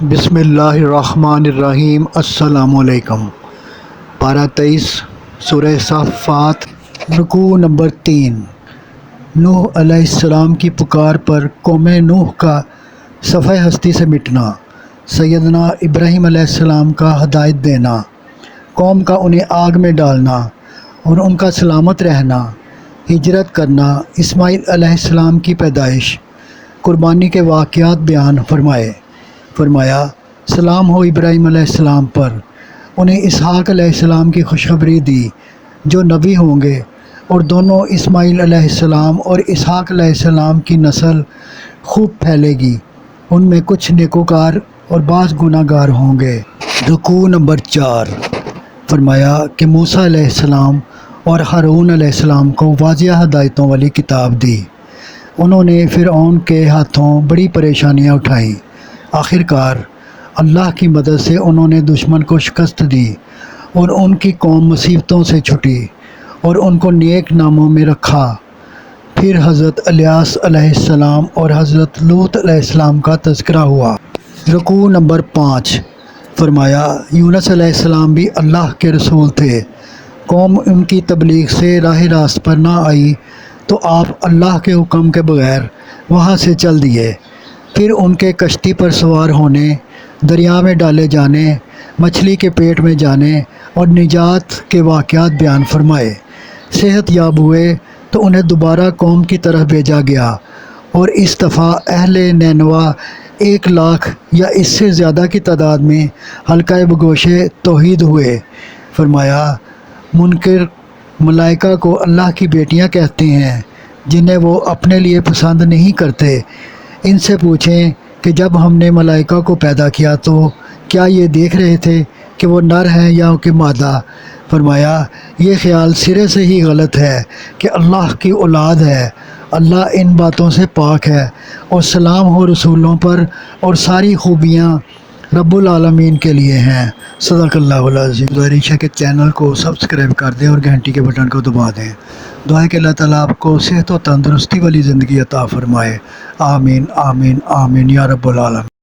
بسم اللہ الرحمن الرحیم۔ السلام علیکم۔ پارہ 23 سورہ صافات، رکوع نمبر 3۔ نوح علیہ السلام کی پکار پر قوم نوح کا صفحہ ہستی سے مٹنا، سیدنا ابراہیم علیہ السلام کا ہدایت دینا، قوم کا انہیں آگ میں ڈالنا اور ان کا سلامت رہنا، ہجرت کرنا، اسماعیل علیہ السلام کی پیدائش، قربانی کے واقعات بیان فرمایا سلام ہو ابراہیم علیہ السلام پر، انہیں اسحاق علیہ السلام کی خوشخبری دی جو نبی ہوں گے، اور دونوں اسماعیل علیہ السلام اور اسحاق علیہ السلام کی نسل خوب پھیلے گی، ان میں کچھ نیکوکار اور بعض گناہ گار ہوں گے۔ رکوع نمبر 4۔ فرمایا کہ موسیٰ علیہ السلام اور ہارون علیہ السلام کو واضح ہدایتوں والی کتاب دی، انہوں نے فرعون کے ہاتھوں بڑی پریشانیاں اٹھائیں، آخر کار اللہ کی مدد سے انہوں نے دشمن کو شکست دی اور ان کی قوم مصیبتوں سے چھٹی اور ان کو نیک ناموں میں رکھا۔ پھر حضرت الیاس علیہ السلام اور حضرت لوط علیہ السلام کا تذکرہ ہوا۔ رکوع نمبر 5۔ فرمایا یونس علیہ السلام بھی اللہ کے رسول تھے، قوم ان کی تبلیغ سے راہ راست پر نہ آئی تو آپ اللہ کے حکم کے بغیر وہاں سے چل دیے، پھر ان کے کشتی پر سوار ہونے، دریا میں ڈالے جانے، مچھلی کے پیٹ میں جانے اور نجات کے واقعات بیان فرمائے۔ صحت یاب ہوئے تو انہیں دوبارہ قوم کی طرف بھیجا گیا، اور اس دفعہ اہل نینوا 1,00,000 یا اس سے زیادہ کی تعداد میں حلقہ بگوش توحید ہوئے۔ فرمایا منکر ملائکہ کو اللہ کی بیٹیاں کہتے ہیں جنہیں وہ اپنے لیے پسند نہیں کرتے، ان سے پوچھیں کہ جب ہم نے ملائکہ کو پیدا کیا تو کیا یہ دیکھ رہے تھے کہ وہ نر ہیں یا کہ مادہ؟ فرمایا یہ خیال سرے سے ہی غلط ہے کہ اللہ کی اولاد ہے، اللہ ان باتوں سے پاک ہے، اور سلام ہو رسولوں پر، اور ساری خوبیاں رب العالمین کے لیے ہیں۔ صدق اللہ العظیم۔ گزارش ہے کہ چینل کو سبسکرائب کر دیں اور گھنٹی کے بٹن کو دبا دیں۔ دعا ہے کہ اللہ تعالیٰ آپ کو صحت و تندرستی والی زندگی عطا فرمائے۔ آمین آمین آمین یا رب العالمین۔